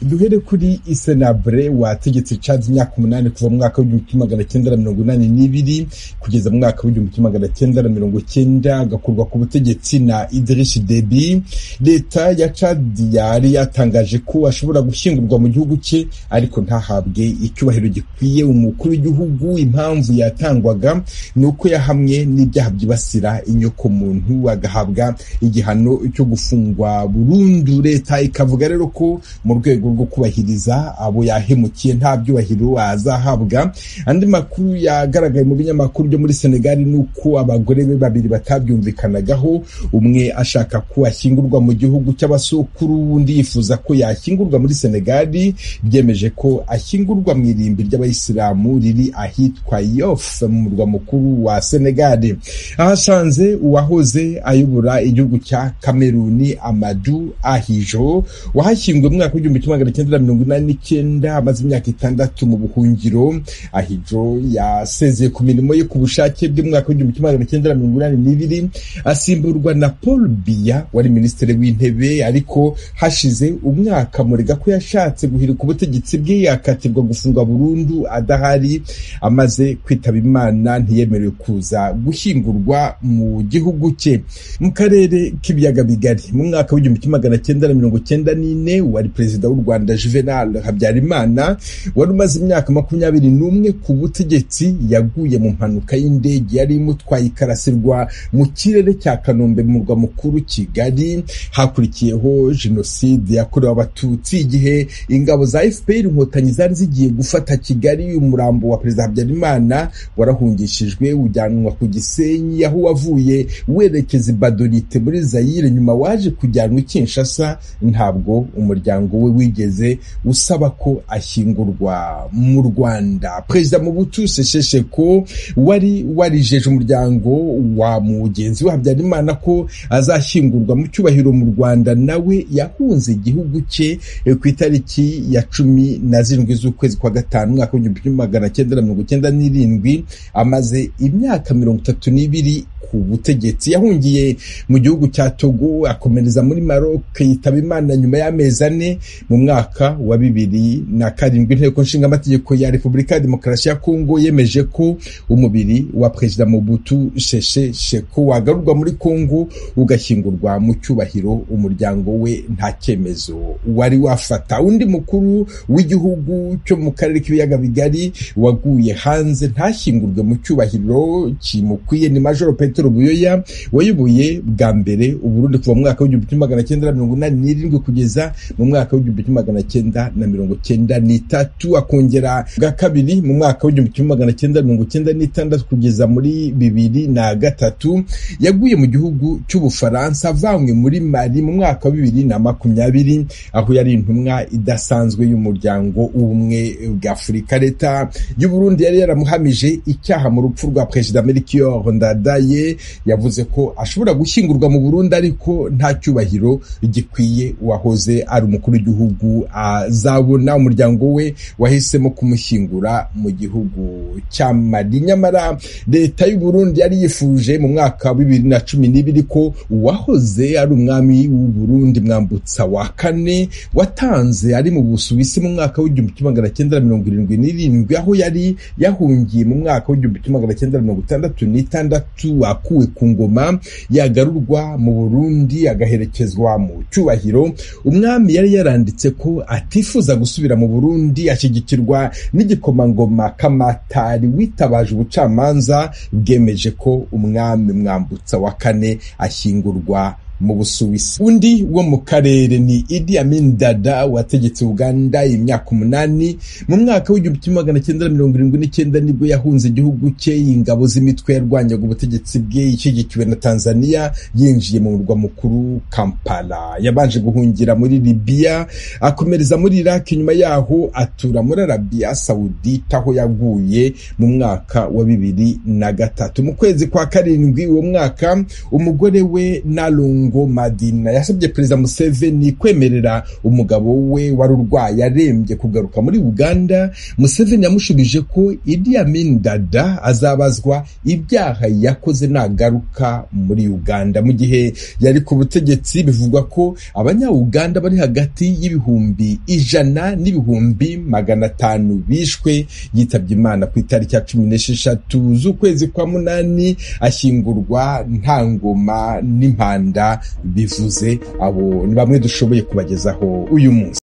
duhere kuri Isenabre wategetse Chad imyaka 8 kuva mu mwaka w'1982 kugeza mu mwaka w'1990 agakurwa ku butegetsi na Idriss Déby. Leta ya Chad yari yatangaje ko ashobora gushyingurwa mu gihugu cye ariko ntahabwe icyubahiro gikwiye umukuru w'igihugu. Impamvu yatangwaga ni uko yahamwe n'ibyaha byibasira inyoko muntu agahabwa igihano cyo gufungwa burundu. Leta ikavuga rero ko mu rwego rwo kubahiriza abo yahemukiye nta byubahiro azahabwa. Andi makuru yagaragaye mu binyamakuru byo muri Senegal ni uko abagore be babiri batabyumvikanagaho, umwe ashaka ko ashyingurwa mu gihugu cy'abasokuru, undi yifuza ko yashyingurwa muri Senegal. Byemeje ko ashyingurwa mu irimbi ry'abayisilamu riri ahitwa Yoff mu murwa mukuru wa Senegal. Ahasanze uwahoze ayobora igihugu cya Kameruni Amadou Ahijo wahashyinguwe mu mwaka w'1989 amaze imyaka 6 mu buhungiro. Ahijo yasezeye ku mirimo ye ku bushake bwe mu mwaka w'1982 asimburwa na Paul Biya wari minisitiri w'intebe, ariko hashize umwaka murega ko yashatse guhirika ubutegetsi bwe yakatirwa gufungwa burundu adahari. Amaze kwitaba Imana ntiyemerewe kuza gushyingurwa mu gihugu cye. Mu karere k'ibiyaga bigari mu mwaka w'1994 wari perezida w'u Rwanda Juvenal Habyarimana wari umaze imyaka 21 ku butegetsi yaguye mu mpanuka y'indege yari imutwaye ikarasirwa mu kirere cya Kanombe mu murwa mukuru Kigali. Hakurikiyeho jenoside yakorewe abatutsi igihe ingabo za FPR inkotanyi zari zigiye gufata Kigali. Umurambo wa perezida Habyarimana warahungishijwe ujyanwa ku Gisenyi aho wavuye werekeza Badolite muri Zaire, nyuma waje kujyanwa i Kinshasa. Ntabwo umuryango we wigeze usaba ko ashyingurwa mu Rwanda. Perezida Mobutu Sese Seko wari warijeje umuryango wa mugenzi we Habyarimana ko azashyingurwa mu cyubahiro mu Rwanda, nawe yahunze igihugu cye ku itariki ya 17 z'ukwezi kwa gatanu mwaka w'1997 amaze imyaka 32 ku butegetsi. Yahungiye mu gihugu cya Togo akomereza muri Maroc, yitaba Imana nyuma y'amezi 4 mu mwaka wa 2007. Inteko nshinga amategeko ya Repubulika ya Demokarasi ya Kongo yemeje ko umubiri wa Perezida Mobutu Sese Seko wagarurwa muri Kongo ugashyingurwa mu cyubahiro. Umuryango we nta cyemezo wari wafata. Undi mukuru w'igihugu cyo mu karere k'ibiyaga bigari waguye hanze ntashyingurwe mu cyubahiro kimukwiye ni Major Petro Buyoya wayoboye bwa mbere Uburundi kuva mu mwaka w'1987 kugeza mu mwaka w'1993, akongera bwa kabiri mu mwaka w'1996 kugeza muri 2003. Yaguye mu gihugu cy'Ubufaransa avanywe muri Mali mu mwaka wa 2020 aho yari intumwa idasanzwe y'umuryango ubumwe bwa Afurika. Leta y'u Burundi yari yaramuhamije icyaha mu rupfu rwa Perezida Melchior Ndadaye. Yavuze ko ashobora gushyingurwa mu Burundi ariko nta cyubahiro gikwiye wahoze ari umukuru w'igihugu azabona. Umuryango we wahisemo kumushyingura mu gihugu cya Mali. Nyamara leta y'u Burundi yari yifuje mu mwaka wa 2012 ko uwahoze ari umwami w'u Burundi Mwambutsa wa kane watanze ari mu Busuwisi mu mwaka w'1977 aho yari yahungiye mu mwaka w'1966 akuwe ku ngoma yagarurwa mu Burundi agaherekezwa mu cyubahiro. Umwami yari yaranditse ko atifuza gusubira mu Burundi, ashyigikirwa n'igikomangoma Kamatari witabaje ubucamanza bwemeje ko umwami Mwambutsa wa kane ashyingurwa mu Busuwisi. Undi wo mu karere ni Idi Amin Dada wategetse Uganda imyaka 8. Mu mwaka w'1979 nibwo yahunze igihugu cye. Ingabo z'imitwe yarwanyaga ubutegetsi bwe ishyigikiwe na Tanzania yinjiye mu murwa mukuru Kampala. Yabanje guhungira muri Libya akomereza muri Iraq, nyuma yaho atura muri Arabia Saudite aho yaguye mu mwaka wa 2003. Mu kwezi kwa karindwi uwo mwaka umugore we Nalungu Bongo Madina yasabye Perezida Museveni kwemerera umugabo we wari urwaye arembye kugaruka muri Uganda. Museveni yamushubije ko Idi Amin Dada azabazwa ibyaha yakoze nagaruka muri Uganda. Mu gihe yari ku butegetsi bivugwa ko abanya-Uganda bari hagati y'ibihumbi 100 n'ibihumbi 500 bishwe. Yitabye Imana ku itariki ya 16 z'ukwezi kwa munani, ashyingurwa nta ngoma n'impanda bivuze. Abo ni bamwe dushoboye kubagezaho uyu munsi.